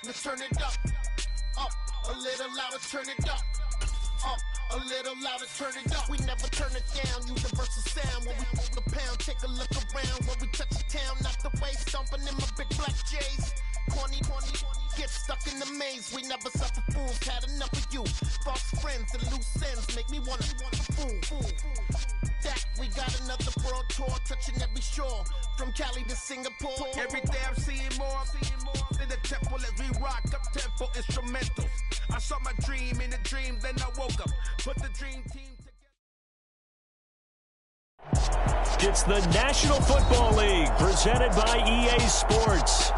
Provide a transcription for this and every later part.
let's turn it up. Up, a little louder, turn it up. Up, a little louder, turn it up. We never turn it down, universal sound. When we move the pound, take a look around. When we touch the town, knock the way, stomping in my big black J's. Corny, get stuck in the maze. We never suffer fools, had enough of you. False friends and loose ends make me wanna fool. That we got another world tour, touching every shore, from Cali to Singapore. Every day I'm seeing more in the temple as we rock up tempo instrumentals. I saw my dream in a dream, then I woke up. Put the dream team together. It's the National Football League presented by EA Sports.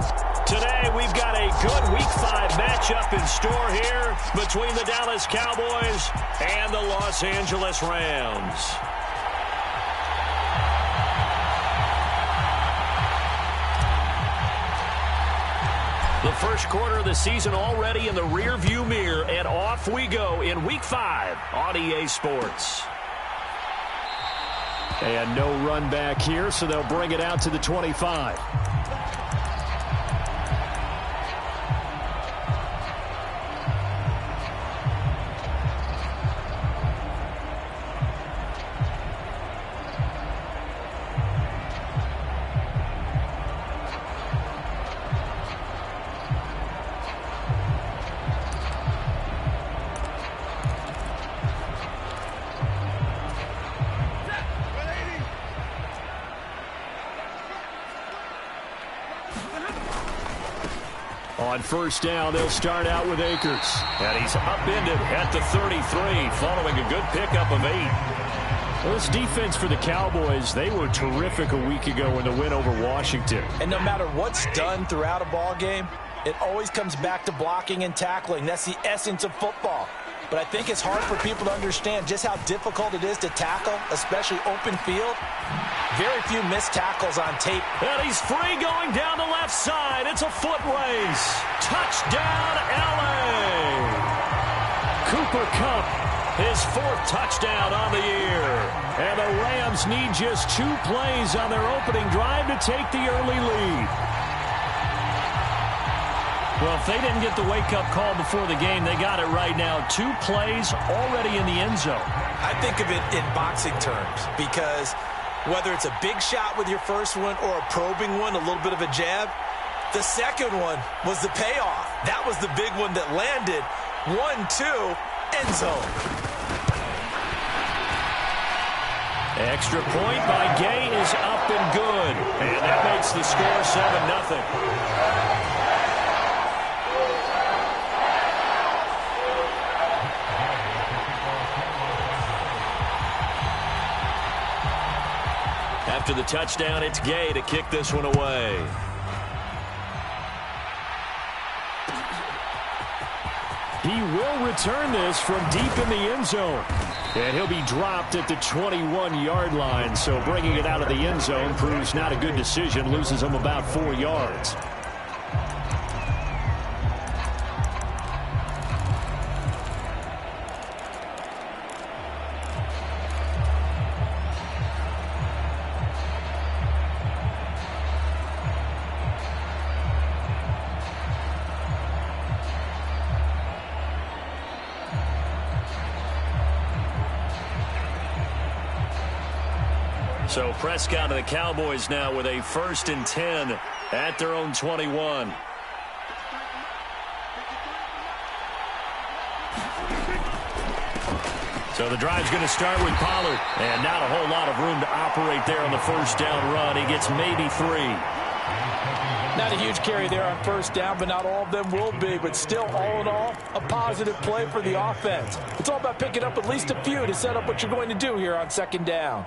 Today we've got a good Week 5 matchup in store here between the Dallas Cowboys and the Los Angeles Rams. The first quarter of the season already in the rear-view mirror, and off we go in Week 5 on EA Sports. And no run back here, so they'll bring it out to the 25. On first down, they'll start out with Akers. And he's upended at the 33, following a good pickup of 8. Well, this defense for the Cowboys, they were terrific a week ago in the win over Washington. And no matter what's done throughout a ball game, it always comes back to blocking and tackling. That's the essence of football. But I think it's hard for people to understand just how difficult it is to tackle, especially open field. Very few missed tackles on tape. And he's free going down the left side. It's a foot race. Touchdown, LA! Cooper Kupp, his 4th touchdown on the year. And the Rams need just 2 plays on their opening drive to take the early lead. Well, if they didn't get the wake-up call before the game, they got it right now. 2 plays already in the end zone. I think of it in boxing terms because whether it's a big shot with your first one or a probing one, a little bit of a jab, the second one was the payoff. That was the big one that landed. 1-2, end zone. Extra point by Gay is up and good. And that makes the score 7-0. After the touchdown, it's Gay to kick this one away. He will return this from deep in the end zone. And he'll be dropped at the 21-yard line. So bringing it out of the end zone proves not a good decision. Loses him about 4 yards. So Prescott and the Cowboys now with a 1st and 10 at their own 21. So the drive's going to start with Pollard. And not a whole lot of room to operate there on the first down run. He gets maybe 3. Not a huge carry there on first down, but not all of them will be. But still, all in all, a positive play for the offense. It's all about picking up at least a few to set up what you're going to do here on second down.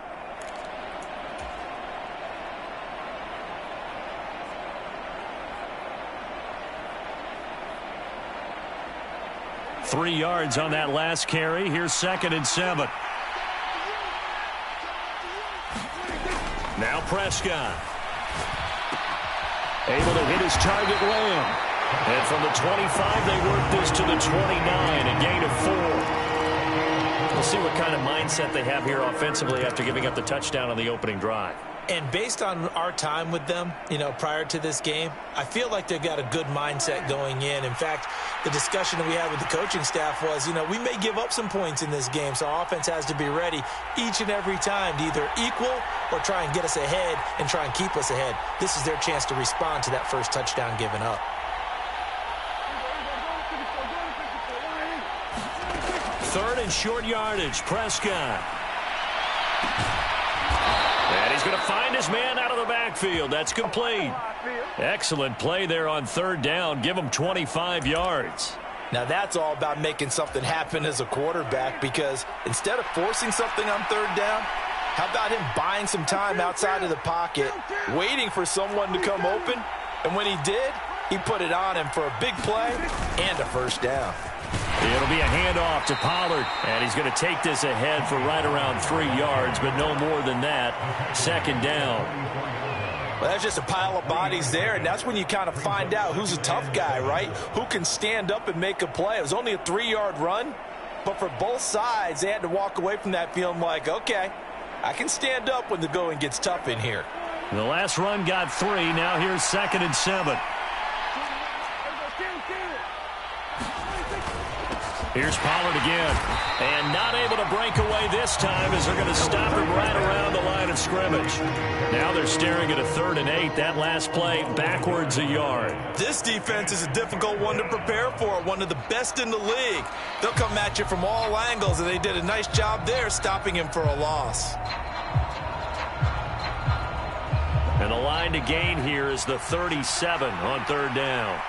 Three yards on that last carry. Here's 2nd and 7. Now Prescott. Able to hit his target, Lamb. And from the 25, they work this to the 29, a gain of 4. We'll see what kind of mindset they have here offensively after giving up the touchdown on the opening drive. And based on our time with them, prior to this game, I feel like they've got a good mindset going in. In fact, the discussion that we had with the coaching staff was, we may give up some points in this game, so our offense has to be ready each and every time to either equal or try and get us ahead and try and keep us ahead. This is their chance to respond to that first touchdown given up. Third and short yardage, Prescott. And he's going to find his man out of the backfield. That's complete. Excellent play there on third down. Give him 25 yards. Now that's all about making something happen as a quarterback, because instead of forcing something on third down, how about him buying some time outside of the pocket, waiting for someone to come open, and when he did, he put it on him for a big play and a first down. It'll be a handoff to Pollard, and he's going to take this ahead for right around 3 yards, but no more than that. Second down. Well, that's just a pile of bodies there, and that's when you kind of find out who's a tough guy, right? Who can stand up and make a play. It was only a 3-yard run, but for both sides, they had to walk away from that feeling like, okay, I can stand up when the going gets tough in here. The last run got 3. Now here's 2nd and 7. Here's Pollard again, and not able to break away this time as they're going to stop him right around the line of scrimmage. Now they're staring at a 3rd and 8. That last play backwards a yard. This defense is a difficult one to prepare for, one of the best in the league. They'll come at you from all angles, and they did a nice job there stopping him for a loss. And the line to gain here is the 37 on 3rd down.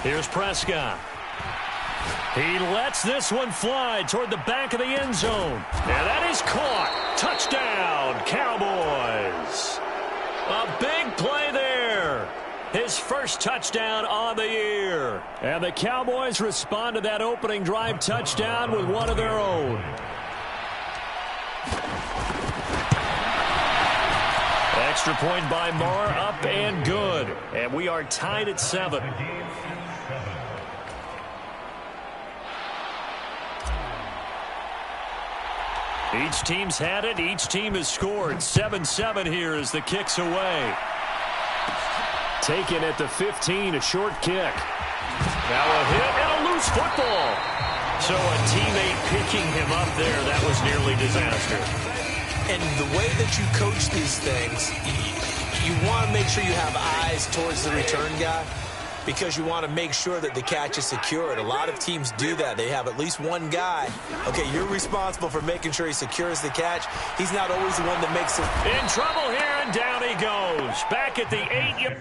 Here's Prescott. He lets this one fly toward the back of the end zone. And that is caught. Touchdown, Cowboys. A big play there. His first touchdown on the year. And the Cowboys respond to that opening drive touchdown with one of their own. Extra point by Marr, up and good. And we are tied at 7. Each team's had it. Each team has scored. 7-7 here as the kick's away. Taken at the 15, a short kick. Now a hit and a loose football. So a teammate picking him up there, that was nearly disaster. And the way that you coach these things, you want to make sure you have eyes towards the return guy, because you want to make sure that the catch is secured. A lot of teams do that. They have at least one guy. Okay, you're responsible for making sure he secures the catch. He's not always the one that makes it. In trouble here, and down he goes. Back at the 8.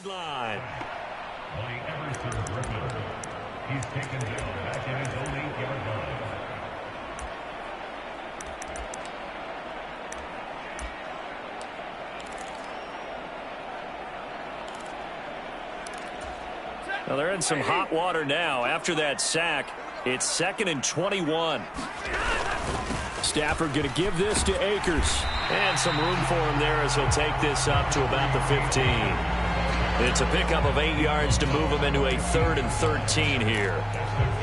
Line. He's taken down back in his own 8-yard line. Well, they're in some hot water now. After that sack, it's 2nd and 21. Stafford going to give this to Akers. And some room for him there as he'll take this up to about the 15. It's a pickup of 8 yards to move him into a 3rd and 13 here.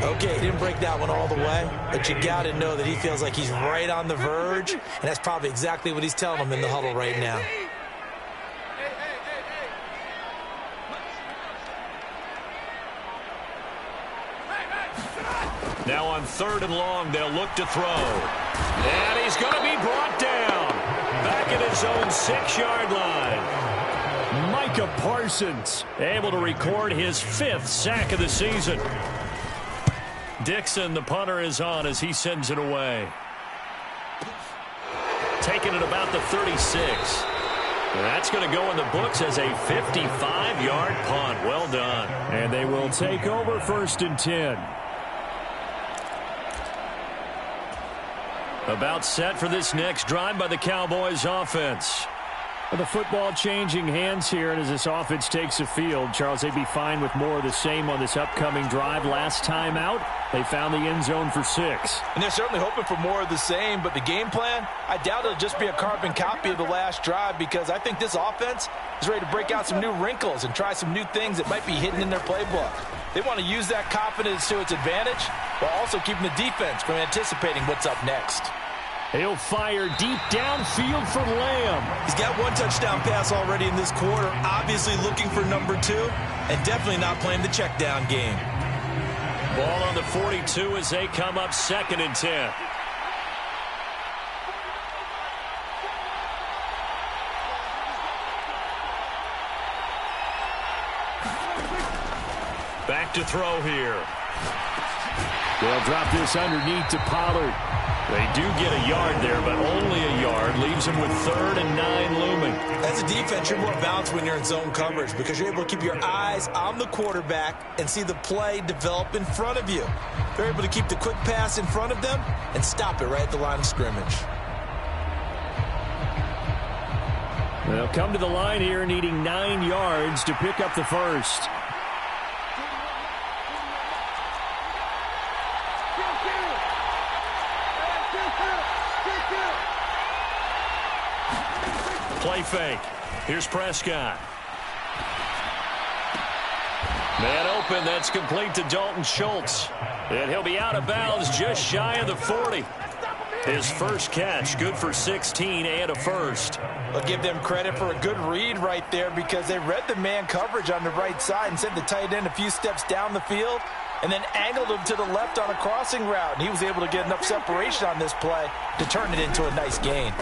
Okay, he didn't break that one all the way, but you got to know that he feels like he's right on the verge, and that's probably exactly what he's telling him in the huddle right now. Now on 3rd and long, they'll look to throw. And he's going to be brought down. Back at his own 6-yard line. Micah Parsons able to record his 5th sack of the season. Dixon, the punter, is on as he sends it away. Taking it about the 36. That's going to go in the books as a 55-yard punt. Well done. And they will take over 1st and 10. About set for this next drive by the Cowboys offense. The football changing hands here, and as this offense takes the field, Charles, they'd be fine with more of the same on this upcoming drive. Last time out, they found the end zone for 6. And they're certainly hoping for more of the same, but the game plan, I doubt it'll just be a carbon copy of the last drive, because I think this offense is ready to break out some new wrinkles and try some new things that might be hidden in their playbook. They want to use that confidence to its advantage while also keeping the defense from anticipating what's up next. He'll fire deep downfield for Lamb. He's got 1 touchdown pass already in this quarter, obviously looking for number 2, and definitely not playing the check down game. Ball on the 42 as they come up 2nd and 10. Back to throw here. They'll drop this underneath to Pollard. They do get a yard there, but only a yard. Leaves them with 3rd and 9 looming. As a defense, you're more balanced when you're in zone coverage because you're able to keep your eyes on the quarterback and see the play develop in front of you. They're able to keep the quick pass in front of them and stop it right at the line of scrimmage. They'll come to the line here needing 9 yards to pick up the first. Play fake. Here's Prescott. Man open. That's complete to Dalton Schultz. And he'll be out of bounds just shy of the 40. His first catch, good for 16 and a first. I'll give them credit for a good read right there because they read the man coverage on the right side and sent the tight end a few steps down the field and then angled him to the left on a crossing route. And he was able to get enough separation on this play to turn it into a nice gain.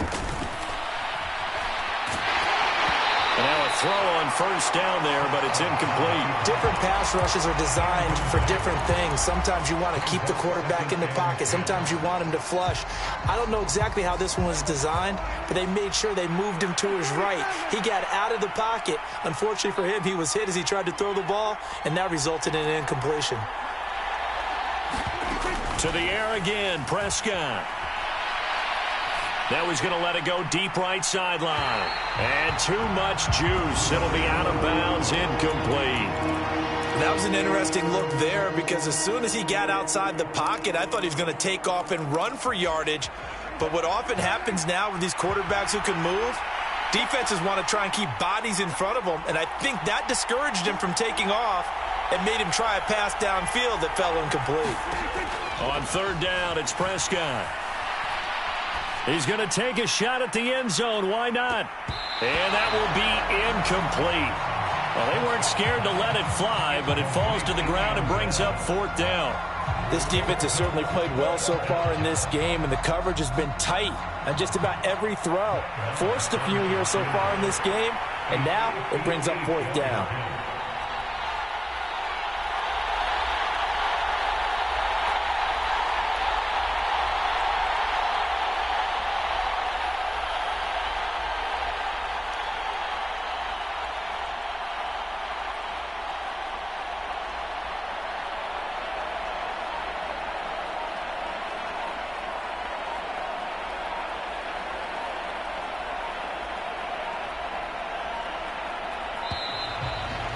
And now a throw on first down there, but it's incomplete. Different pass rushes are designed for different things. Sometimes you want to keep the quarterback in the pocket. Sometimes you want him to flush. I don't know exactly how this one was designed, but they made sure they moved him to his right. He got out of the pocket. Unfortunately for him, he was hit as he tried to throw the ball, and that resulted in an incompletion. To the air again, Prescott. Now he's going to let it go deep right sideline. And too much juice. It'll be out of bounds, incomplete. That was an interesting look there because as soon as he got outside the pocket, I thought he was going to take off and run for yardage. But what often happens now with these quarterbacks who can move, defenses want to try and keep bodies in front of them. And I think that discouraged him from taking off and made him try a pass downfield that fell incomplete. On 3rd down, it's Prescott. He's going to take a shot at the end zone. Why not? And that will be incomplete. Well, they weren't scared to let it fly, but it falls to the ground and brings up 4th down. This defense has certainly played well so far in this game, and the coverage has been tight on just about every throw. Forced a few here so far in this game, and now it brings up 4th down.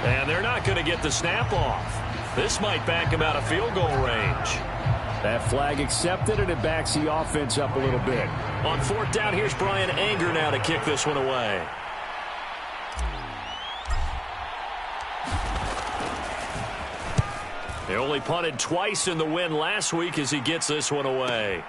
And they're not going to get the snap off. This might back him out of field goal range. That flag accepted, and it backs the offense up a little bit. On 4th down, here's Brian Anger now to kick this one away. He only punted twice in the win last week as he gets this one away.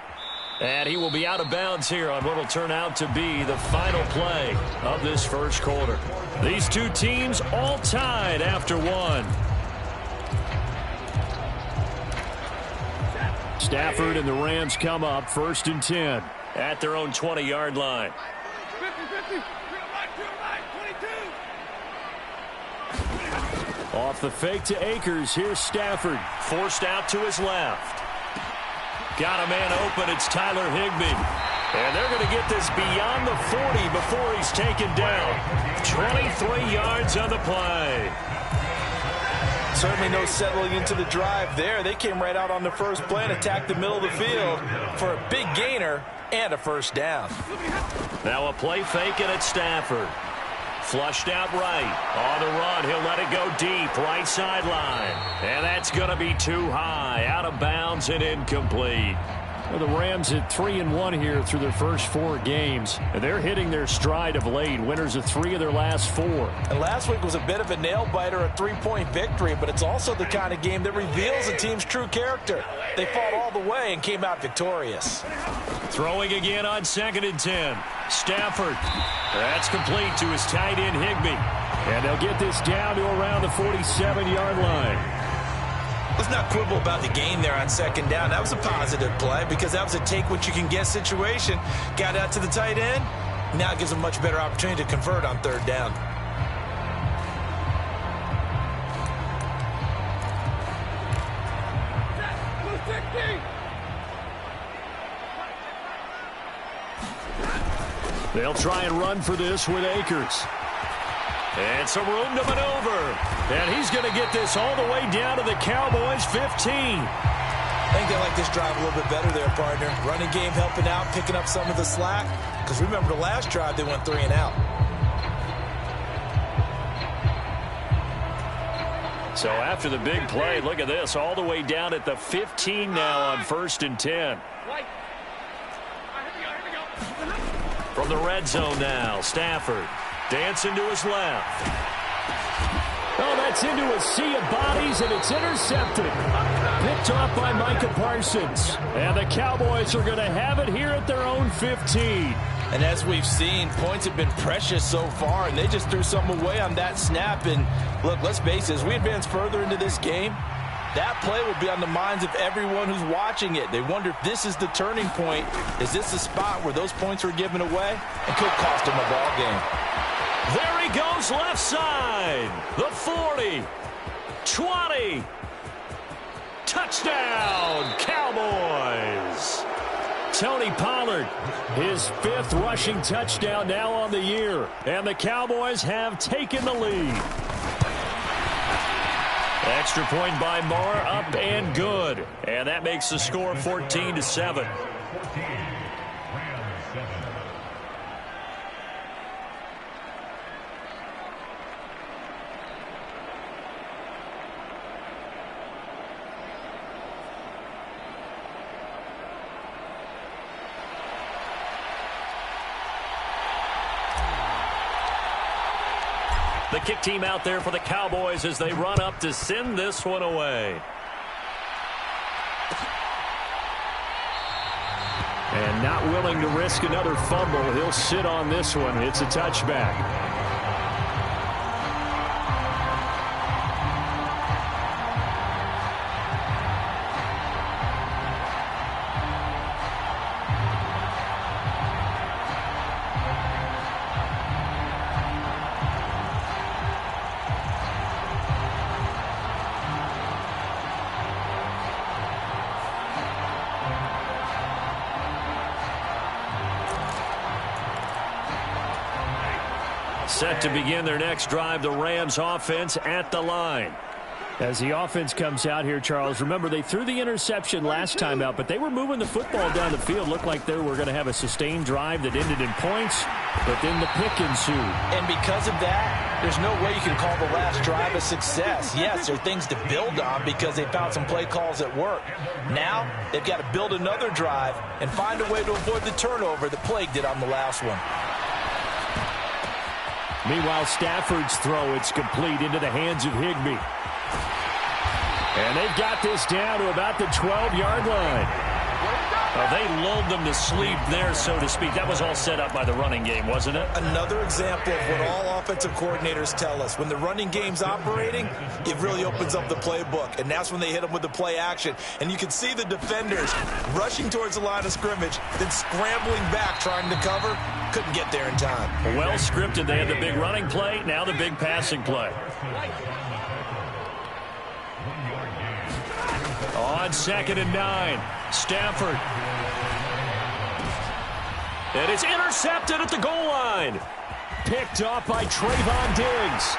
And he will be out of bounds here on what will turn out to be the final play of this first quarter. These two teams all tied after one. Stafford and the Rams come up 1st and 10. At their own 20-yard line. 50. Off the fake to Akers. Here's Stafford. Forced out to his left. Got a man open. It's Tyler Higbee. And they're going to get this beyond the 40 before he's taken down. 23 yards on the play. Certainly no settling into the drive there. They came right out on the first play and attacked the middle of the field for a big gainer and a first down. Now a play fake, and it's Stafford. Flushed out right. On the run, he'll let it go deep, right sideline. And that's going to be too high, out of bounds and incomplete. Well, the Rams at 3-1 here through their first 4 games. And they're hitting their stride of late, winners of 3 of their last 4. And last week was a bit of a nail-biter, a 3-point victory, but it's also the kind of game that reveals a team's true character. They fought all the way and came out victorious. Throwing again on 2nd and 10. Stafford. That's complete to his tight end, Higbee. And they'll get this down to around the 47-yard line. Let's not quibble about the gain there on 2nd down. That was a positive play because that was a take-what-you-can-get situation. Got out to the tight end. Now it gives them a much better opportunity to convert on 3rd down. They'll try and run for this with Akers. And some room to maneuver. And he's going to get this all the way down to the Cowboys' 15. I think they like this drive a little bit better there, partner. Running game helping out, picking up some of the slack. Because remember the last drive, they went 3 and out. So after the big play, look at this. All the way down at the 15 now on 1st and 10. From the red zone now, Stafford. Dancing to his left. Oh, that's into a sea of bodies, and it's intercepted. Picked off by Micah Parsons. And the Cowboys are going to have it here at their own 15. And as we've seen, points have been precious so far, and they just threw something away on that snap. And look, let's face it, as we advance further into this game, that play will be on the minds of everyone who's watching it. They wonder if this is the turning point. Is this the spot where those points were given away? It could cost them a ball game. There he goes left side. The 40. 20. Touchdown, Cowboys. Tony Pollard, his 5th rushing touchdown now on the year. And the Cowboys have taken the lead. Extra point by Moore, up and good. And that makes the score 14-7. The kick team out there for the Cowboys as they run up to send this one away. And not willing to risk another fumble, he'll sit on this one. It's a touchback. Set to begin their next drive, the Rams offense at the line. As the offense comes out here, Charles, remember they threw the interception last time out, but they were moving the football down the field. Looked like they were going to have a sustained drive that ended in points, but then the pick ensued. And because of that, there's no way you can call the last drive a success. Yes, there are things to build on because they found some play calls that work. Now, they've got to build another drive and find a way to avoid the turnover that plagued it on the last one. Meanwhile, Stafford's throw, it's complete into the hands of Higbee. And they've got this down to about the 12-yard line. They lulled them to sleep there, so to speak. That was all set up by the running game, wasn't it? Another example of what all offensive coordinators tell us. When the running game's operating, it really opens up the playbook. And that's when they hit them with the play action. And you can see the defenders rushing towards the line of scrimmage, then scrambling back trying to cover. Couldn't get there in time. Well scripted. They had the big running play, now the big passing play. On 2nd and 9, Stafford. And it's intercepted at the goal line. Picked off by Trayvon Diggs.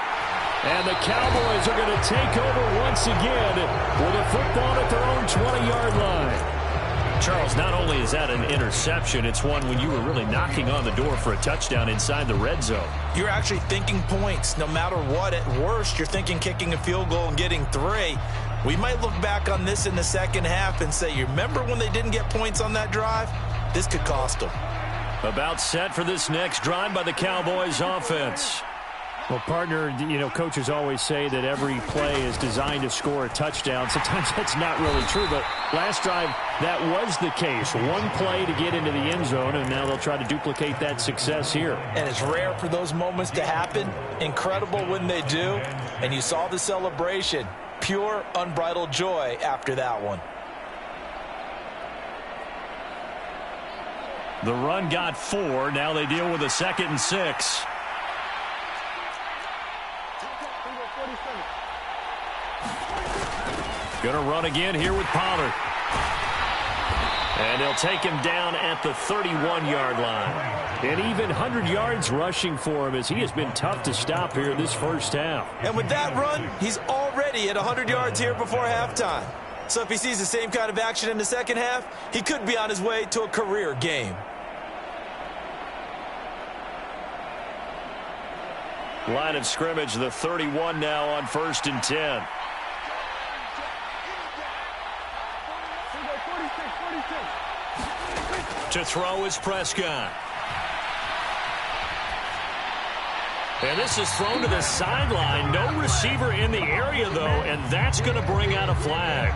And the Cowboys are going to take over once again with a football at their own 20-yard line. Charles, not only is that an interception, it's one when you were really knocking on the door for a touchdown inside the red zone. You're actually thinking points. No matter what, at worst, you're thinking kicking a field goal and getting 3. We might look back on this in the second half and say, you remember when they didn't get points on that drive? This could cost them. About set for this next drive by the Cowboys offense. Well, partner, coaches always say that every play is designed to score a touchdown. Sometimes that's not really true, but last drive, that was the case. One play to get into the end zone, and now they'll try to duplicate that success here. And it's rare for those moments to happen. Incredible when they do. And you saw the celebration. Pure, unbridled joy after that one. The run got 4. Now they deal with a 2nd and 6. Going to run again here with Pollard. And they'll take him down at the 31-yard line. And even 100 yards rushing for him as he has been tough to stop here this first half. And with that run, he's already at 100 yards here before halftime. So if he sees the same kind of action in the second half, he could be on his way to a career game. Line of scrimmage, the 31 now on 1st and 10. To throw is Prescott. And this is thrown to the sideline. No receiver in the area, though, and that's going to bring out a flag.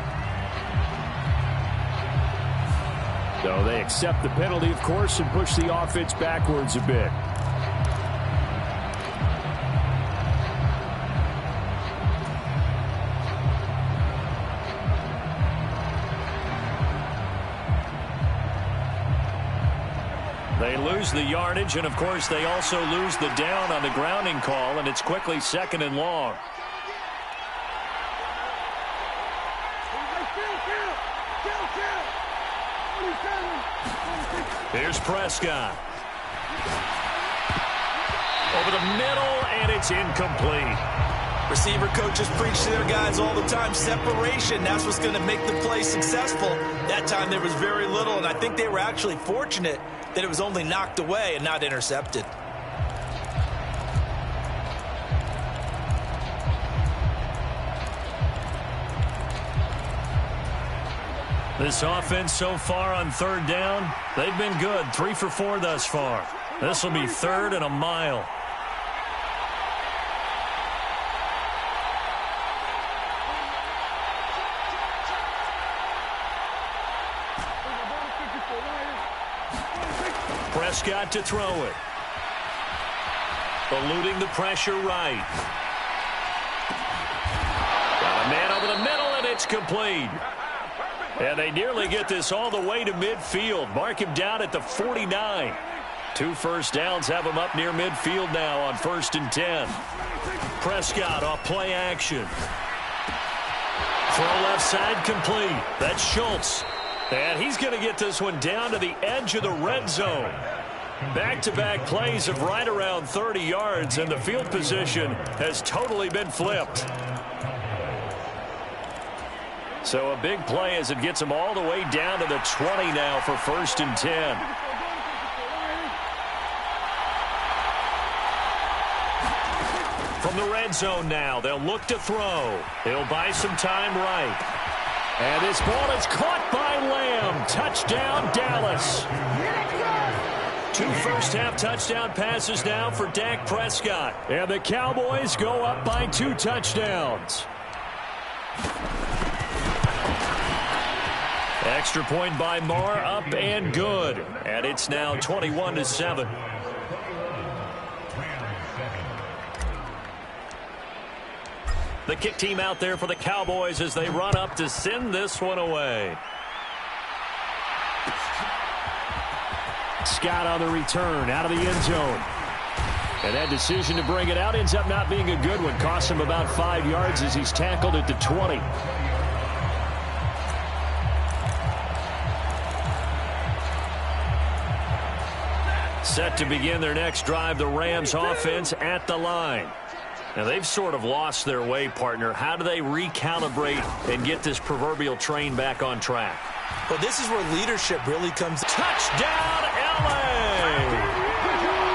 So they accept the penalty, of course, and push the offense backwards a bit. They lose the yardage, and, of course, they also lose the down on the grounding call, and it's quickly 2nd and long. Here's Prescott. Over the middle, and it's incomplete. Receiver coaches preach to their guys all the time. Separation, that's what's going to make the play successful. That time there was very little, and I think they were actually fortunate that it was only knocked away and not intercepted. This offense so far on 3rd down, they've been good. 3 for 4 thus far. This will be 3rd and a mile. Prescott to throw it. Eluding the pressure right. Got a man over the middle, and it's complete. And they nearly get this all the way to midfield. Mark him down at the 49. 2 first downs have him up near midfield now on 1st and 10. Prescott off play action. Throw left side complete. That's Schultz. And he's going to get this one down to the edge of the red zone. Back-to-back plays of right around 30 yards, and the field position has totally been flipped. So a big play as it gets them all the way down to the 20 now for 1st and 10. From the red zone now, they'll look to throw. He'll buy some time right. And this ball is caught by Lamb. Touchdown, Dallas. 2 first-half touchdown passes now for Dak Prescott. And the Cowboys go up by 2 touchdowns. Extra point by Moore, up and good. And it's now 21-7. The kick team out there for the Cowboys as they run up to send this one away. Scott on the return, out of the end zone. And that decision to bring it out ends up not being a good one. Costs him about 5 yards as he's tackled at the 20. Set to begin their next drive, the Rams offense at the line. Now, they've sort of lost their way, partner. How do they recalibrate and get this proverbial train back on track? Well, this is where leadership really comes. Touchdown, L.A.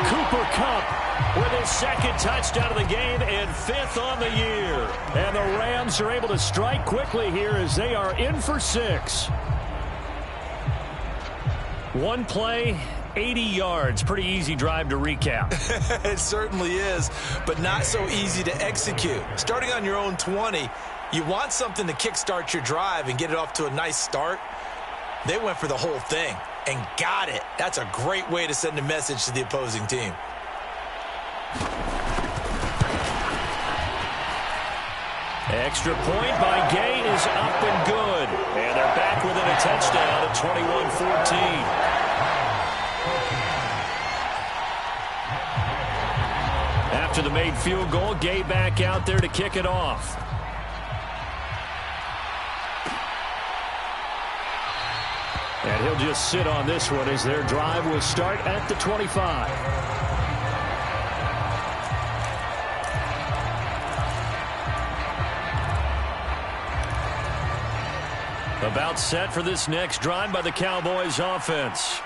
Cooper Kupp with his second touchdown of the game and 5th on the year. And the Rams are able to strike quickly here as they are in for 6. One play, 80 yards. Pretty easy drive to recap. It certainly is, but not so easy to execute. Starting on your own 20, you want something to kickstart your drive and get it off to a nice start. They went for the whole thing and got it. That's a great way to send a message to the opposing team. Extra point by Gay is up and good. And they're back within a touchdown at 21-14. After the made field goal, Gay back out there to kick it off. And he'll just sit on this one as their drive will start at the 25. About set for this next drive by the Cowboys offense.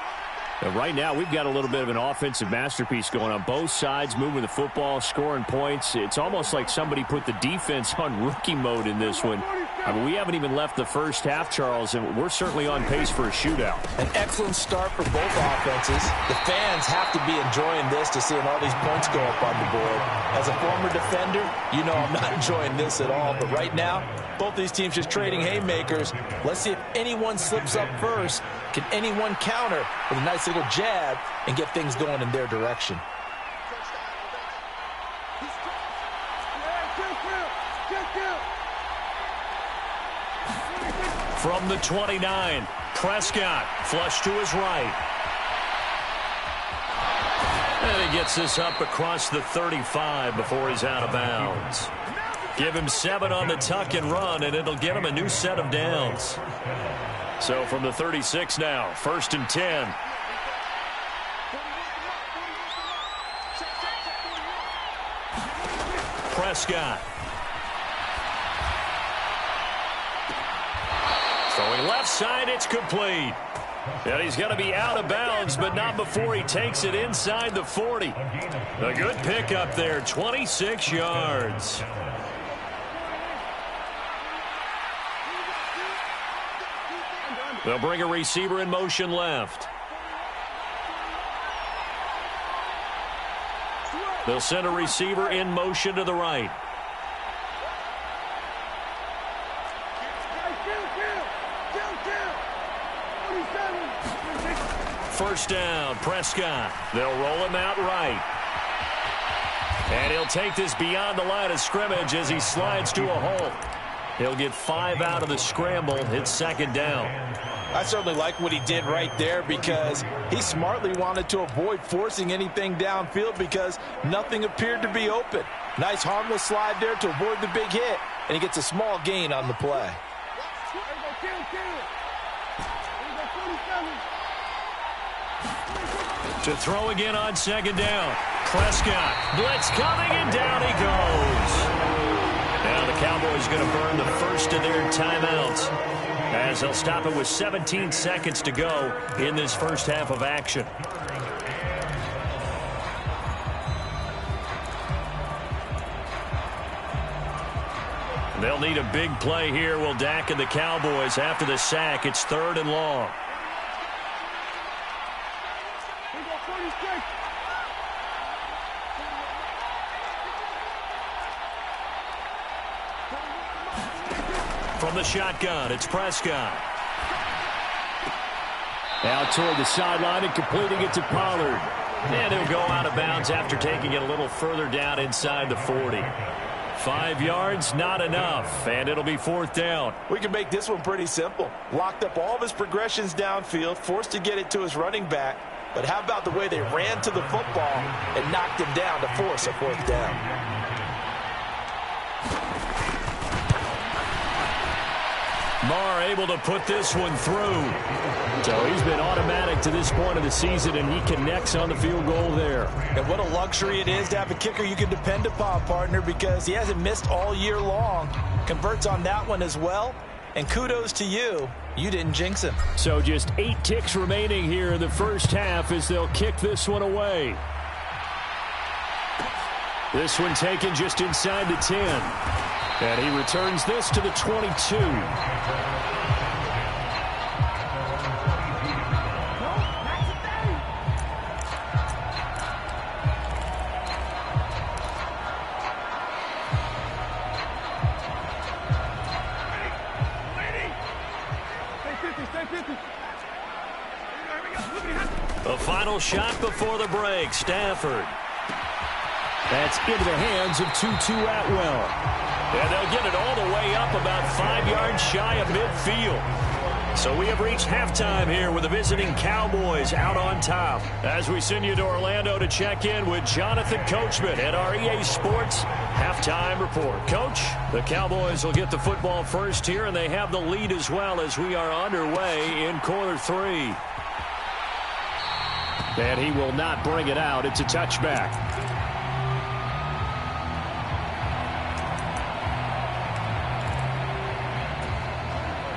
Right now, we've got a little bit of an offensive masterpiece going on. Both sides moving the football, scoring points. It's almost like somebody put the defense on rookie mode in this one. I mean, we haven't even left the first half, Charles, and we're certainly on pace for a shootout. An excellent start for both offenses. The fans have to be enjoying this to seeing all these points go up on the board. As a former defender, you know I'm not enjoying this at all. But right now, both these teams just trading haymakers. Let's see if anyone slips up first. Can anyone counter with a nice little jab and get things going in their direction? From the 29, Prescott flush to his right. And he gets this up across the 35 before he's out of bounds. Give him 7 on the tuck and run, and it'll get him a new set of downs. So from the 36 now, 1st and 10. Prescott. Throwing left side, it's complete. And he's going to be out of bounds, but not before he takes it inside the 40. A good pickup there, 26 yards. They'll bring a receiver in motion left. They'll send a receiver in motion to the right. First down, Prescott. They'll roll him out right. And he'll take this beyond the line of scrimmage as he slides to a hole. He'll get 5 out of the scramble. It's 2nd down. I certainly like what he did right there because he smartly wanted to avoid forcing anything downfield because nothing appeared to be open. Nice harmless slide there to avoid the big hit, and he gets a small gain on the play. To throw again on 2nd down. Prescott, blitz coming, and down he goes. Now the Cowboys going to burn the first of their timeouts as they'll stop it with 17 seconds to go in this first half of action. They'll need a big play here. Will Dak and the Cowboys after the sack. It's 3rd and long. From the shotgun, it's Prescott. Out toward the sideline and completing it to Pollard. And he'll go out of bounds after taking it a little further down inside the 40. 5 yards, not enough, and it'll be 4th down. We can make this one pretty simple. Locked up all of his progressions downfield, forced to get it to his running back. But how about the way they ran to the football and knocked him down to force a 4th down? Marr able to put this one through. So he's been automatic to this point of the season, and he connects on the field goal there. And what a luxury it is to have a kicker you can depend upon, partner, because he hasn't missed all year long. Converts on that one as well. And kudos to you. You didn't jinx him. So just 8 ticks remaining here in the first half as they'll kick this one away. This one taken just inside the 10. And he returns this to the 22. The final shot before the break. Stafford. That's into the hands of Tutu Atwell. And they'll get it all the way up about 5 yards shy of midfield. So we have reached halftime here with the visiting Cowboys out on top. As we send you to Orlando to check in with Jonathan Coachman at our EA Sports Halftime Report. Coach, the Cowboys will get the football first here, and they have the lead as well as we are underway in quarter 3. And he will not bring it out. It's a touchback.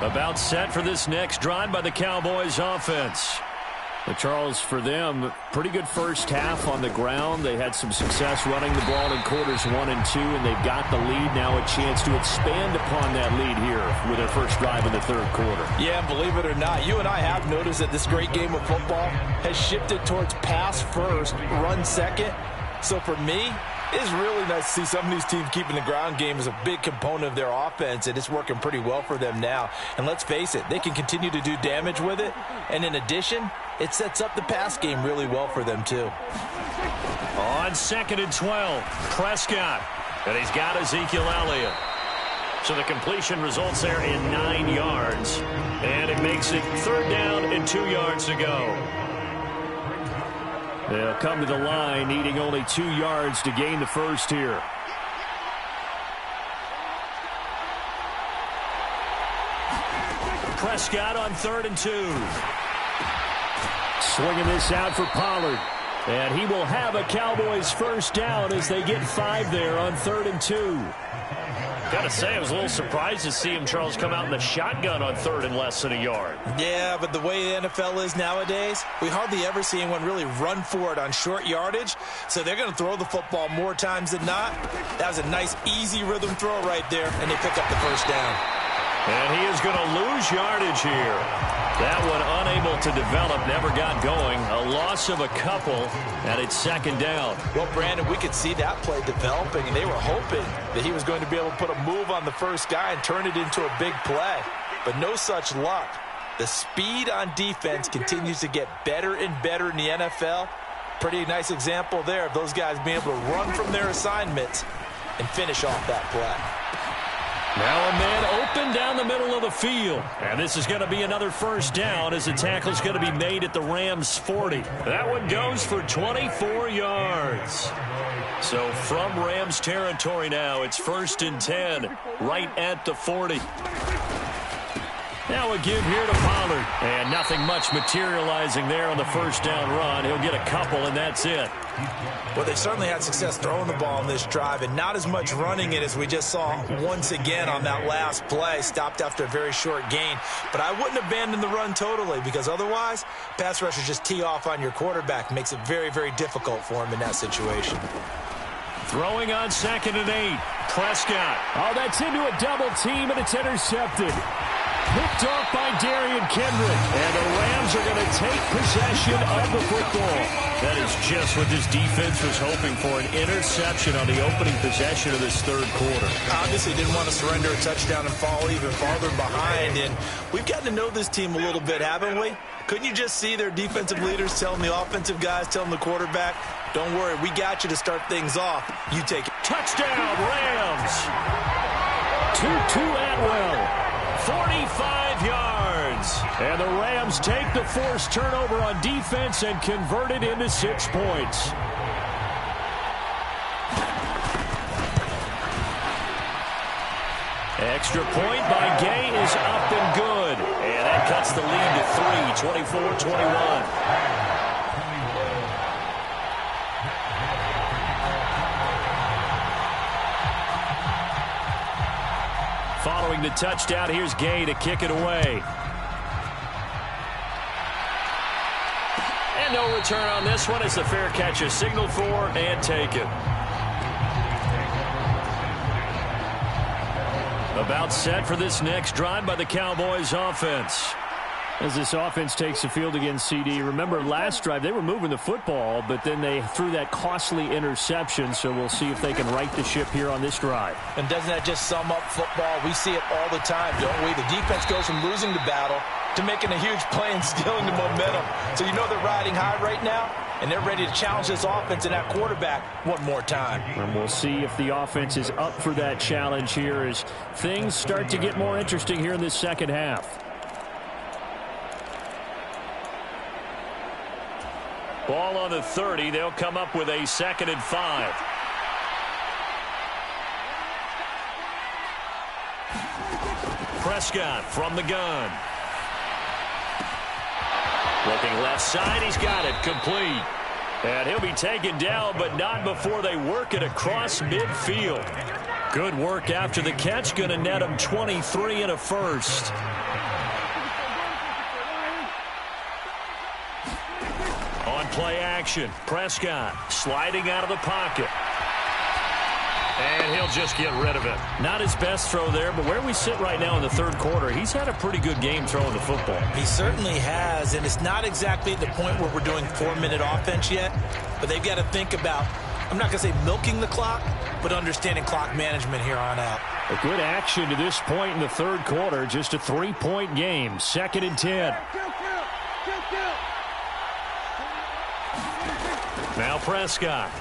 About set for this next drive by the Cowboys offense. But Charles, for them, pretty good first half on the ground. They had some success running the ball in quarters 1 and 2, and they've got the lead now, a chance to expand upon that lead here with their first drive in the third quarter. Yeah, and believe it or not, you and I have noticed that this great game of football has shifted towards pass first, run second. So for me, it's really nice to see some of these teams keeping the ground game as a big component of their offense, and it's working pretty well for them now. And let's face it, they can continue to do damage with it. And in addition, it sets up the pass game really well for them too. On 2nd and 12, Prescott. And he's got Ezekiel Elliott. So the completion results there in 9 yards. And it makes it 3rd down and 2 yards to go. They'll come to the line, needing only 2 yards to gain the first here. Prescott on 3rd and 2. Swinging this out for Pollard. And he will have a Cowboys first down as they get 5 there on 3rd and 2. Gotta say, I was a little surprised to see him, Charles, come out in the shotgun on 3rd and less than a yard. Yeah, but the way the NFL is nowadays, we hardly ever see anyone really run for it on short yardage. So they're going to throw the football more times than not. That was a nice, easy rhythm throw right there, and they pick up the first down. And he is going to lose yardage here. That one unable to develop, never got going. A loss of a couple, and it's 2nd down. Well, Brandon, we could see that play developing, and they were hoping that he was going to be able to put a move on the first guy and turn it into a big play. But no such luck. The speed on defense continues to get better and better in the NFL. Pretty nice example there of those guys being able to run from their assignments and finish off that play. Now a man open down the middle of the field. And this is going to be another first down as the tackle is going to be made at the Rams 40. That one goes for 24 yards. So from Rams territory now, it's 1st and 10, right at the 40. Now a give here to Pollard. And nothing much materializing there on the first down run. He'll get a couple, and that's it. Well, they certainly had success throwing the ball in this drive, and not as much running it as we just saw once again on that last play. Stopped after a very short gain. But I wouldn't abandon the run totally, because otherwise, pass rushers just tee off on your quarterback. Makes it very, very difficult for him in that situation. Throwing on 2nd and 8. Prescott. Oh, that's into a double team, and it's intercepted. Picked off by Darian Kendrick. And the Rams are going to take possession of the football. That is just what this defense was hoping for, an interception on the opening possession of this third quarter. Obviously didn't want to surrender a touchdown and fall even farther behind. And we've gotten to know this team a little bit, haven't we? Couldn't you just see their defensive leaders telling the offensive guys, telling the quarterback, don't worry, we got you to start things off. You take it. Touchdown, Rams. Tutu Atwell. 45 yards. And the Rams take the forced turnover on defense and convert it into 6 points. Extra point by Gay is up and good. And that cuts the lead to 3, 24-21. Following the touchdown, here's Gay to kick it away. And no return on this one as the fair catch is signaled for and taken. About set for this next drive by the Cowboys offense. As this offense takes the field against CD, remember last drive they were moving the football, but then they threw that costly interception, so we'll see if they can right the ship here on this drive. And doesn't that just sum up football? We see it all the time, don't we? The defense goes from losing the battle to making a huge play and stealing the momentum. So you know they're riding high right now, and they're ready to challenge this offense and that quarterback one more time. And we'll see if the offense is up for that challenge here as things start to get more interesting here in this second half. Ball on the 30. They'll come up with a 2nd and 5. Prescott from the gun. Looking left side. He's got it. Complete. And he'll be taken down, but not before they work it across midfield. Good work after the catch. Going to net him 23 and a first. Play action. Prescott sliding out of the pocket. And he'll just get rid of it. Not his best throw there, but where we sit right now in the third quarter, he's had a pretty good game throwing the football. He certainly has, and it's not exactly at the point where we're doing 4-minute offense yet, but they've got to think about, I'm not going to say milking the clock, but understanding clock management here on out. A good action to this point in the third quarter. Just a 3-point game. 2nd and 10. Now Prescott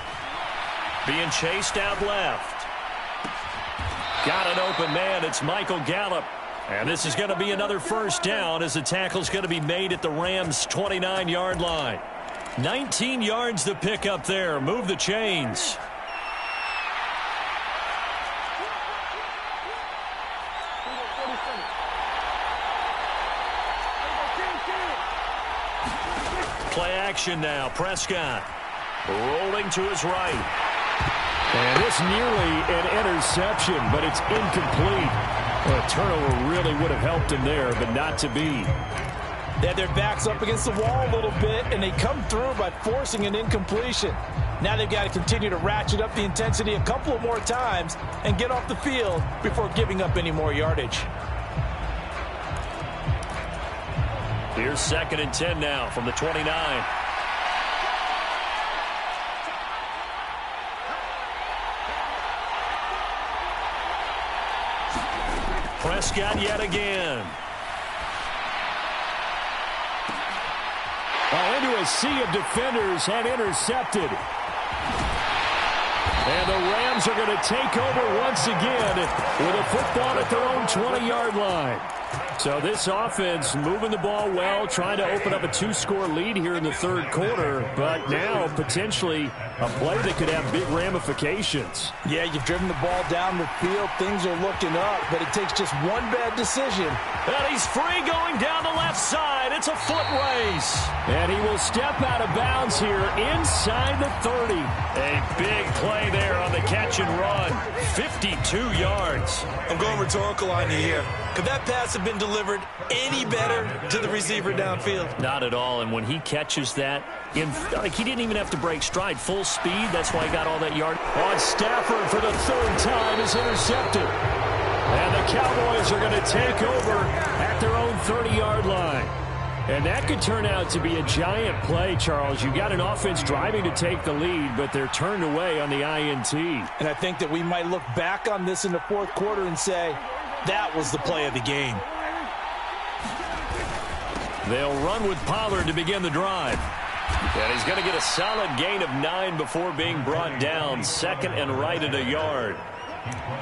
being chased out left. Got an open man. It's Michael Gallup. And this is going to be another first down as the tackle's going to be made at the Rams' 29-yard line. 19 yards to pick up there. Move the chains. Play action now. Prescott rolling to his right. And this nearly an interception, but it's incomplete. A turnover really would have helped him there, but not to be. They had their backs up against the wall a little bit, and they come through by forcing an incompletion. Now they've got to continue to ratchet up the intensity a couple of more times and get off the field before giving up any more yardage. Here's 2nd and 10 now from the 29. Prescott yet again. Into a sea of defenders and intercepted. And the Rams are going to take over once again with a football at their own 20-yard line. So this offense moving the ball well, trying to open up a 2-score lead here in the third quarter, but now potentially a play that could have big ramifications. Yeah, you've driven the ball down the field. Things are looking up, but it takes just one bad decision. And he's free going down the left side. It's a foot race. And he will step out of bounds here inside the 30. A big play there on the catch and run. 52 yards. I'm going rhetorical on you here. Could that pass have been delivered any better to the receiver downfield? Not at all. And when he catches that, he didn't even have to break stride. Full speed. That's why he got all that yard. On Stafford for the third time is intercepted. And the Cowboys are going to take over at their own 30-yard line. And that could turn out to be a giant play, Charles. You got an offense driving to take the lead, but they're turned away on the INT. And I think that we might look back on this in the fourth quarter and say, that was the play of the game. They'll run with Pollard to begin the drive. And he's going to get a solid gain of 9 before being brought down. 2nd and right at a yard.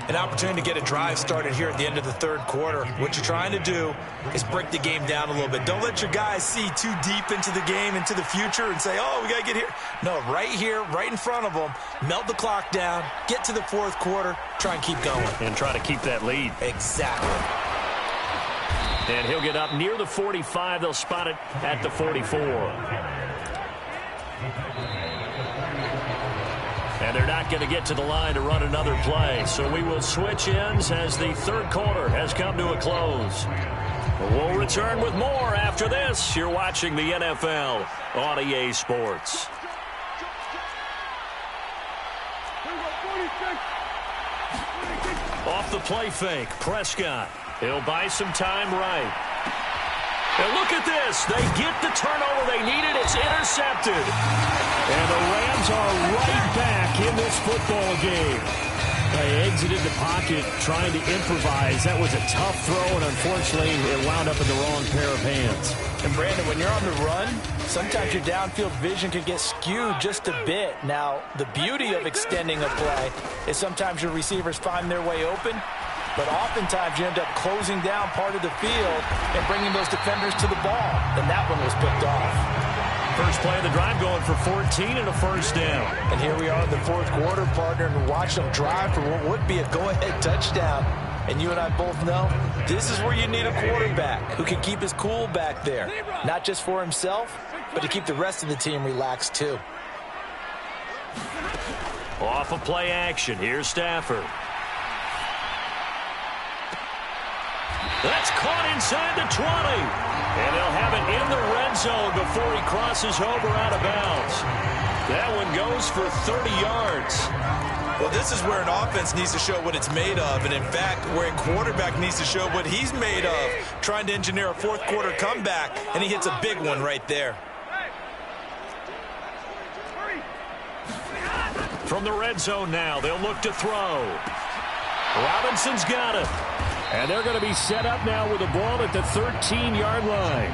An opportunity to get a drive started here at the end of the third quarter. What you're trying to do is break the game down a little bit. Don't let your guys see too deep into the game, into the future, and say, oh, we got to get here. No, right here, right in front of them, melt the clock down, get to the fourth quarter, try and keep going. And try to keep that lead. Exactly. And he'll get up near the 45. They'll spot it at the 44. And they're not going to get to the line to run another play. So we will switch ends as the third quarter has come to a close. We'll return with more after this. You're watching the NFL on EA Sports. Off the play fake, Prescott. He'll buy some time right. And look at this. They get the turnover they needed. It's intercepted. And the Rams are right back in this football game. They exited the pocket trying to improvise. That was a tough throw, and unfortunately, it wound up in the wrong pair of hands. And, Brandon, when you're on the run, sometimes your downfield vision can get skewed just a bit. Now, the beauty of extending a play is sometimes your receivers find their way open, but oftentimes you end up closing down part of the field and bringing those defenders to the ball. And that one was picked off. First play of the drive going for 14 and a first down. And here we are in the fourth quarter, partner, and watch them drive for what would be a go-ahead touchdown. And you and I both know this is where you need a quarterback who can keep his cool back there. Not just for himself, but to keep the rest of the team relaxed too. Off of play action, here's Stafford. That's caught inside the 20. And they'll have it in the red zone before he crosses over out of bounds. That one goes for 30 yards. Well, this is where an offense needs to show what it's made of. And, in fact, where a quarterback needs to show what he's made of. Trying to engineer a fourth quarter comeback, and he hits a big one right there. From the red zone now, they'll look to throw. Robinson's got it. And they're going to be set up now with the ball at the 13-yard line.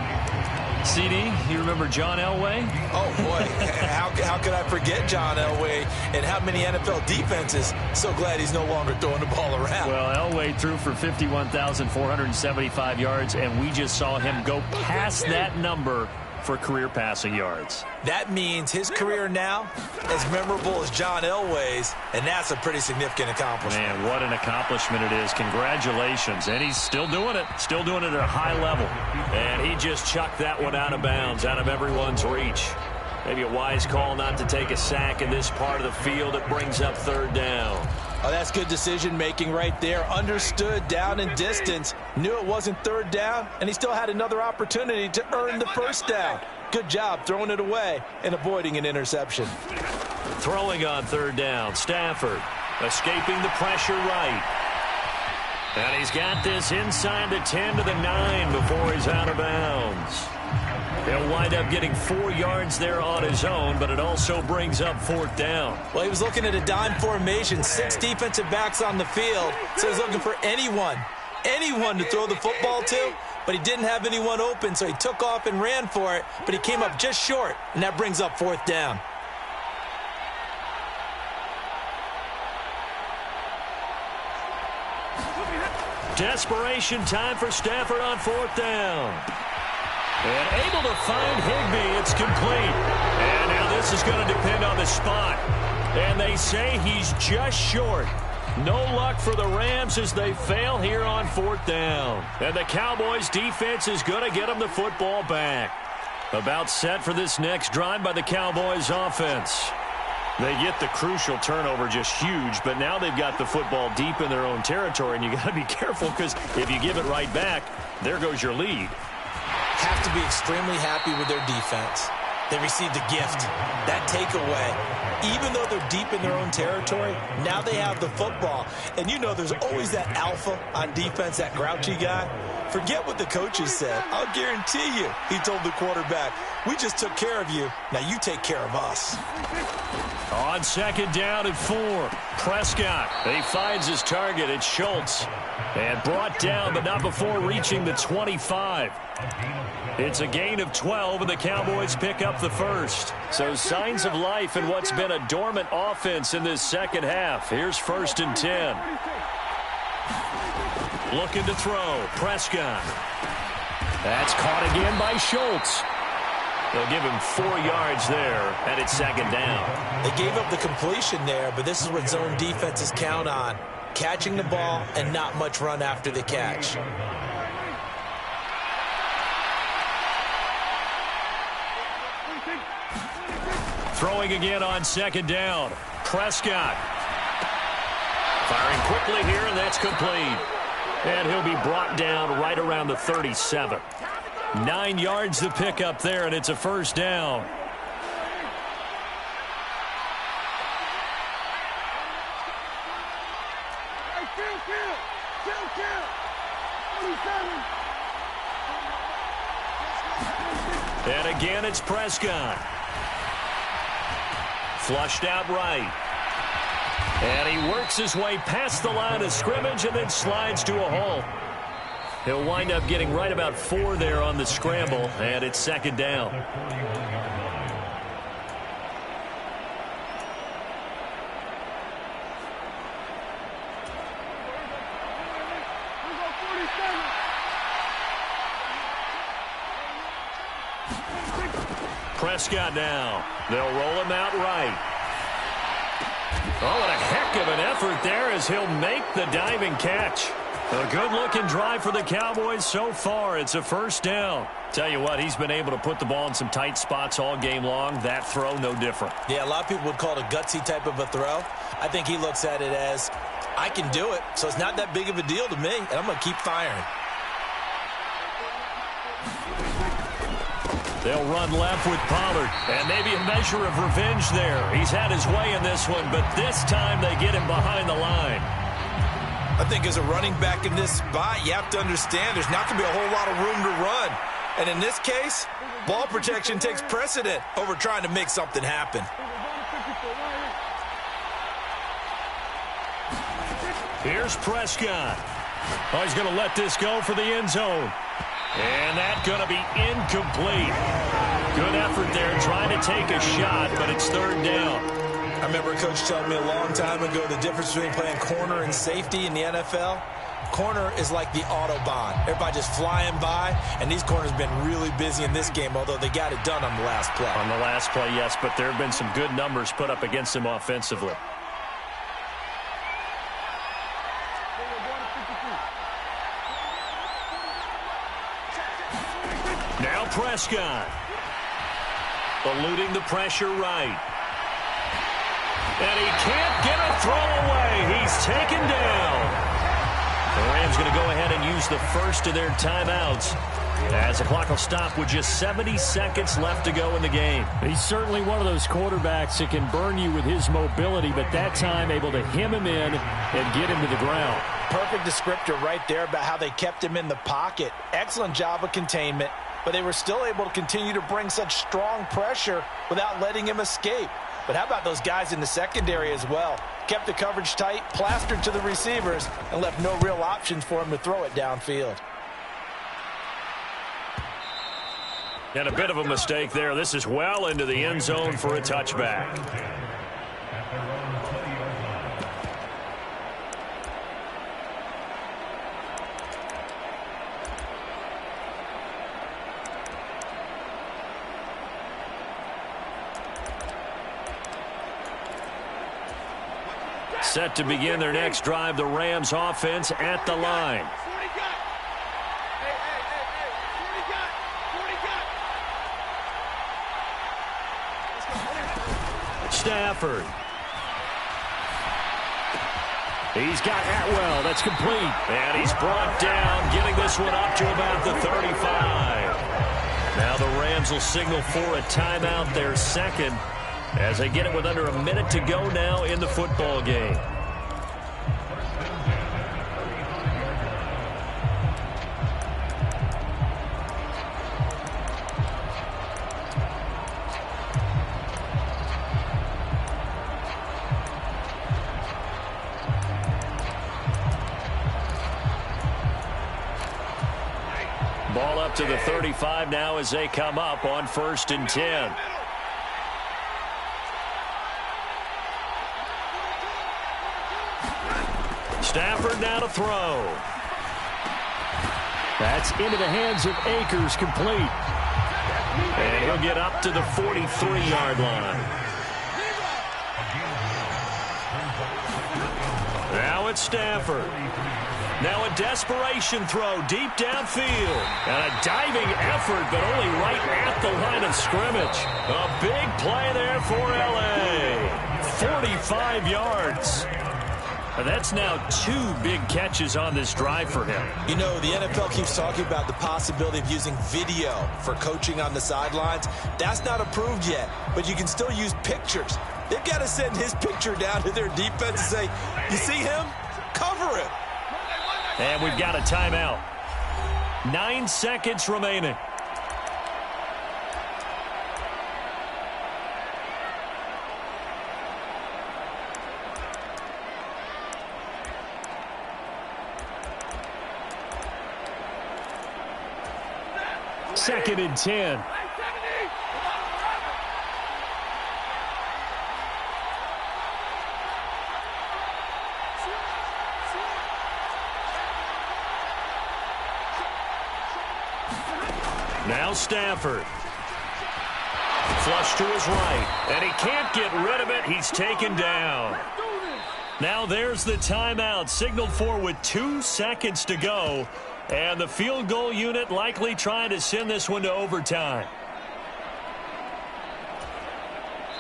CD, you remember John Elway? Oh, boy. How could I forget John Elway and how many NFL defenses? So glad he's no longer throwing the ball around. Well, Elway threw for 51,475 yards, and we just saw him go past that number for career passing yards. That means his career now as memorable as John Elway's, and that's a pretty significant accomplishment. Man, what an accomplishment it is. Congratulations. And he's still doing it at a high level. And he just chucked that one out of bounds, out of everyone's reach. Maybe a wise call not to take a sack in this part of the field. It brings up third down. Oh, that's good decision-making right there. Understood down and distance. Knew it wasn't third down, and he still had another opportunity to earn the first down. Good job throwing it away and avoiding an interception. Throwing on third down, Stafford escaping the pressure right. And he's got this inside the 10 to the 9 before he's out of bounds. He'll wind up getting 4 yards there on his own, but it also brings up fourth down. Well, he was looking at a dime formation, 6 defensive backs on the field, so he's looking for anyone to throw the football to, but he didn't have anyone open, so he took off and ran for it, but he came up just short, and that brings up fourth down. Desperation time for Stafford on fourth down. And able to find Higbee. It's complete. And now this is going to depend on the spot. And they say he's just short. No luck for the Rams as they fail here on fourth down. And the Cowboys defense is going to get them the football back. About set for this next drive by the Cowboys offense. They get the crucial turnover, just huge, but now they've got the football deep in their own territory, and you got to be careful because if you give it right back, there goes your lead. Have to be extremely happy with their defense. They received a gift. That takeaway, even though they're deep in their own territory, now they have the football. And you know there's always that alpha on defense, that grouchy guy. Forget what the coaches said. I'll guarantee you, he told the quarterback, we just took care of you. Now you take care of us. On second down and 4, Prescott. He finds his target. It's Schultz. And brought down, but not before reaching the 25. It's a gain of 12, and the Cowboys pick up the first. So signs of life in what's been a dormant offense in this second half. Here's 1st and 10. Looking to throw. Prescott. That's caught again by Schultz. They'll give him 4 yards there, and it's second down. They gave up the completion there, but this is what zone defenses count on. Catching the ball and not much run after the catch. Throwing again on second down. Prescott. Firing quickly here, and that's complete. And he'll be brought down right around the 37. 9 yards to pick up there, and it's a first down. And again, it's Prescott. Flushed out right. And he works his way past the line of scrimmage and then slides to a halt. He'll wind up getting right about 4 there on the scramble, and it's second down. Prescott now. They'll roll him out right. Oh, what a heck of an effort there as he'll make the diving catch. A good-looking drive for the Cowboys so far. It's a first down. Tell you what, he's been able to put the ball in some tight spots all game long. That throw, no different. Yeah, a lot of people would call it a gutsy type of a throw. I think he looks at it as, I can do it, so it's not that big of a deal to me, and I'm going to keep firing. They'll run left with Pollard, and maybe a measure of revenge there. He's had his way in this one, but this time they get him behind the line. I think as a running back in this spot, you have to understand there's not going to be a whole lot of room to run. And in this case, ball protection takes precedent over trying to make something happen. Here's Prescott. Oh, he's going to let this go for the end zone. And that's going to be incomplete. Good effort there trying to take a shot, but it's third down. I remember a coach telling me a long time ago the difference between playing corner and safety in the NFL. Corner is like the Autobahn. Everybody just flying by, and these corners have been really busy in this game, although they got it done on the last play. On the last play, yes, but there have been some good numbers put up against them offensively. Now Prescott. Eluding the pressure right. And he can't get a throw away. He's taken down. The Rams going to go ahead and use the first of their timeouts as the clock will stop with just 70 seconds left to go in the game. He's certainly one of those quarterbacks that can burn you with his mobility, but that time able to hem him in and get him to the ground. Perfect descriptor right there about how they kept him in the pocket. Excellent job of containment, but they were still able to continue to bring such strong pressure without letting him escape. But how about those guys in the secondary as well? Kept the coverage tight, plastered to the receivers, and left no real options for him to throw it downfield. And a bit of a mistake there. This is well into the end zone for a touchback. Set to begin their next drive, the Rams offense at the line. Stafford. He's got Atwell. That's complete. And he's brought down, getting this one up to about the 35. Now the Rams will signal for a timeout, their second, as they get it with under a minute to go now in the football game. out to the 35 now as they come up on 1st and 10. Stafford now to throw. That's into the hands of Akers, complete. And he'll get up to the 43-yard line. Now it's Stafford. Now a desperation throw deep downfield. And a diving effort, but only right at the line of scrimmage. A big play there for L.A. 45 yards. That's now 2 big catches on this drive for him. You know, the NFL keeps talking about the possibility of using video for coaching on the sidelines. That's not approved yet, but you can still use pictures. They've got to send his picture down to their defense and say, you see him? Cover him. And we've got a timeout. 9 seconds remaining. Second and 10. Now Stafford. Flush to his right. And he can't get rid of it. He's taken down. Now there's the timeout signaled for with 2 seconds to go. And the field goal unit likely trying to send this one to overtime.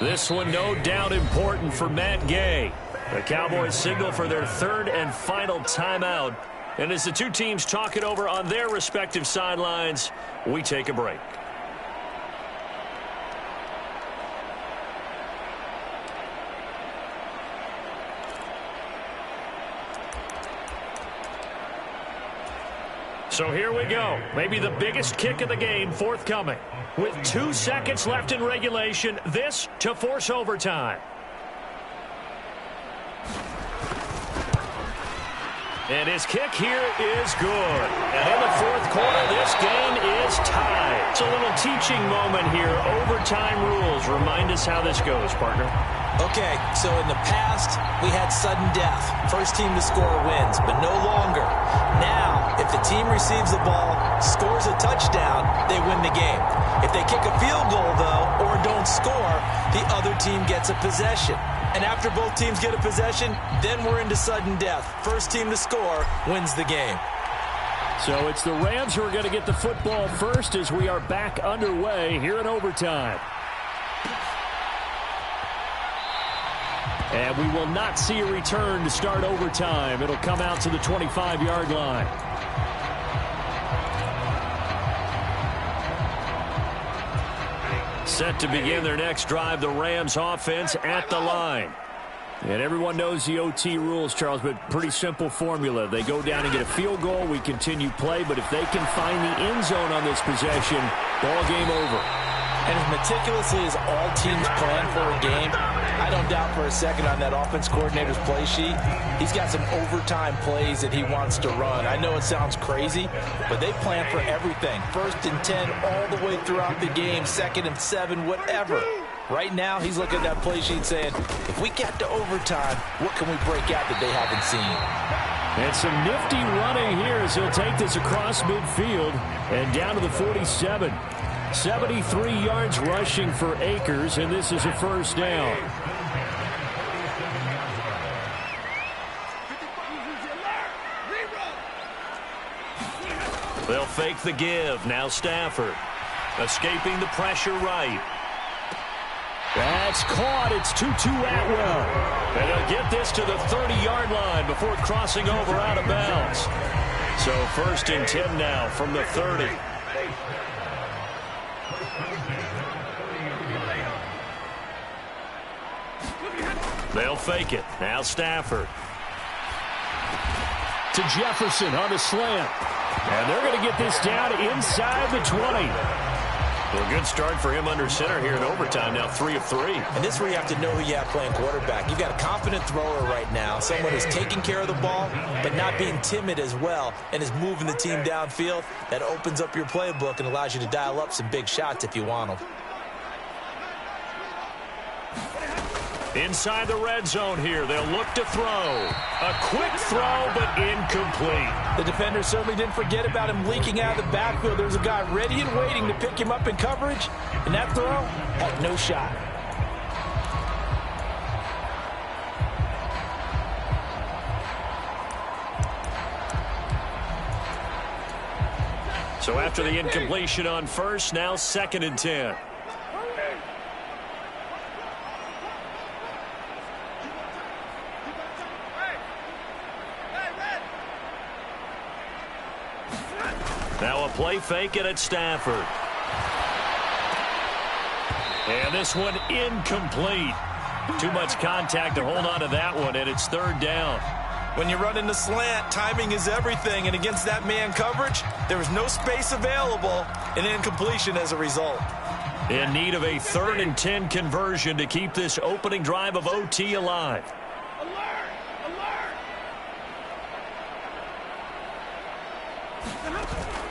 This one no doubt important for Matt Gay. The Cowboys signal for their 3rd and final timeout. And as the two teams talk it over on their respective sidelines, we take a break. So here we go. Maybe the biggest kick of the game forthcoming. With 2 seconds left in regulation, this to force overtime. And his kick here is good. And in the 4th quarter, this game is tied. It's a little teaching moment here. Overtime rules. Remind us how this goes, partner. Okay, so in the past, we had sudden death. First team to score wins, but no longer. Now, if the team receives the ball, scores a touchdown, they win the game. If they kick a field goal, though, or don't score, the other team gets a possession. And after both teams get a possession, then we're into sudden death. First team to score wins the game. So it's the Rams who are going to get the football first as we are back underway here in overtime. And we will not see a return to start overtime. It'll come out to the 25-yard line. Set to begin their next drive, the Rams offense at the line. And everyone knows the OT rules, Charles, but pretty simple formula. They go down and get a field goal, we continue play, but if they can find the end zone on this possession, ball game over. And as meticulously as all teams plan for a game, I don't doubt for a second on that offense coordinator's play sheet, he's got some overtime plays that he wants to run. I know it sounds crazy, but they plan for everything. 1st and 10 all the way throughout the game, 2nd and 7, whatever. Right now, he's looking at that play sheet saying, if we get to overtime, what can we break out that they haven't seen? And some nifty running here as he'll take this across midfield and down to the 47. 73 yards rushing for Akers, and this is a first down. They'll fake the give. Now Stafford. Escaping the pressure right. That's caught. It's Tutu Atwell. And he'll get this to the 30-yard line before crossing over out of bounds. So 1st and 10 now from the 30. They'll fake it. Now Stafford. To Jefferson on a slant. And they're going to get this down inside the 20. Well, good start for him under center here in overtime. Now 3 of 3. And this is where you have to know who you have playing quarterback. You've got a confident thrower right now, someone who's taking care of the ball, but not being timid as well, and is moving the team downfield. That opens up your playbook and allows you to dial up some big shots if you want them. Inside the red zone here, they'll look to throw. A quick throw, but incomplete. The defender certainly didn't forget about him leaking out of the backfield. There's a guy ready and waiting to pick him up in coverage, and that throw had no shot. So after the incompletion on first, now 2nd and 10. Now a play fake it at Stafford. And this one incomplete. Too much contact to hold on to that one, and it's 3rd down. When you run in the slant, timing is everything, and against that man coverage, there was no space available, and incompletion as a result. In need of a 3rd and 10 conversion to keep this opening drive of OT alive.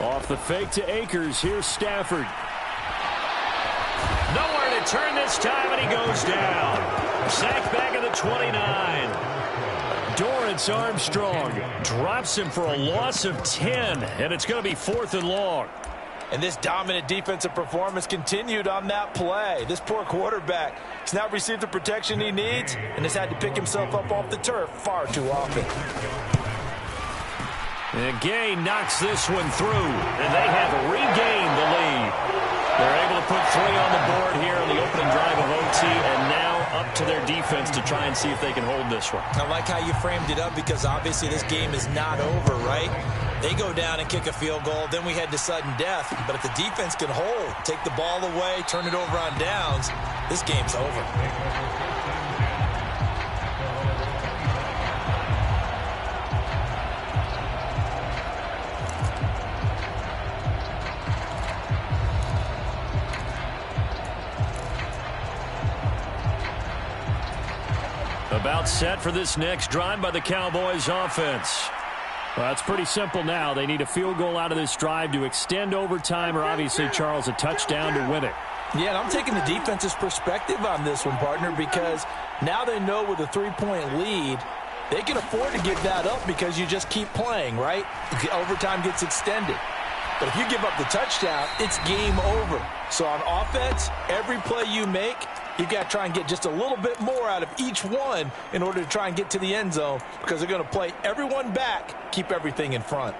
Off the fake to Akers. Here's Stafford. Nowhere to turn this time, and he goes down. Sacked back at the 29. Dorrance Armstrong drops him for a loss of 10, and it's going to be 4th and long. And this dominant defensive performance continued on that play. This poor quarterback has not received the protection he needs and has had to pick himself up off the turf far too often. And Gay knocks this one through, and they have regained the lead. They're able to put 3 on the board here on the opening drive of OT, and now up to their defense to try and see if they can hold this one. I like how you framed it up because obviously this game is not over, right? They go down and kick a field goal, then we head to sudden death. But if the defense can hold, take the ball away, turn it over on downs, this game's over. About set for this next drive by the Cowboys offense. Well, it's pretty simple now. They need a field goal out of this drive to extend overtime or obviously, Charles, a touchdown to win it. Yeah, and I'm taking the defense's perspective on this one, partner, because now they know with a 3-point lead, they can afford to give that up because you just keep playing, right? The overtime gets extended. But if you give up the touchdown, it's game over. So on offense, every play you make, you've got to try and get just a little bit more out of each one in order to try and get to the end zone because they're going to play everyone back, keep everything in front.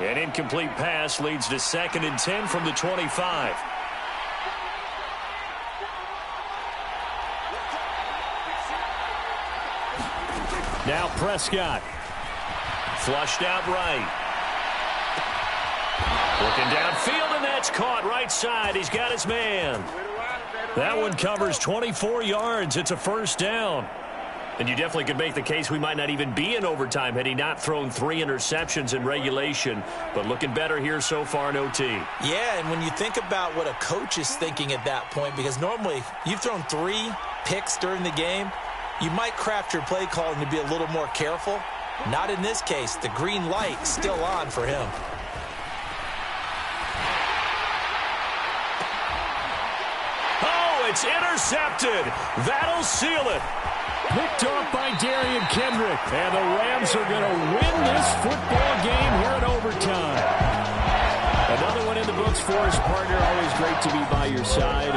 An incomplete pass leads to 2nd and 10 from the 25. Now Prescott. Flushed out right. Looking downfield, and that's caught right side. He's got his man. That one covers 24 yards. It's a 1st down. And you definitely could make the case we might not even be in overtime had he not thrown 3 interceptions in regulation. But looking better here so far in OT. Yeah, and when you think about what a coach is thinking at that point, because normally you've thrown 3 picks during the game, you might craft your play calling to be a little more careful. Not in this case. The green light still on for him. Oh, it's intercepted. That'll seal it. Picked off by Darian Kendrick. And the Rams are going to win this football game here in overtime. Another one in the books for his partner. Always great to be by your side.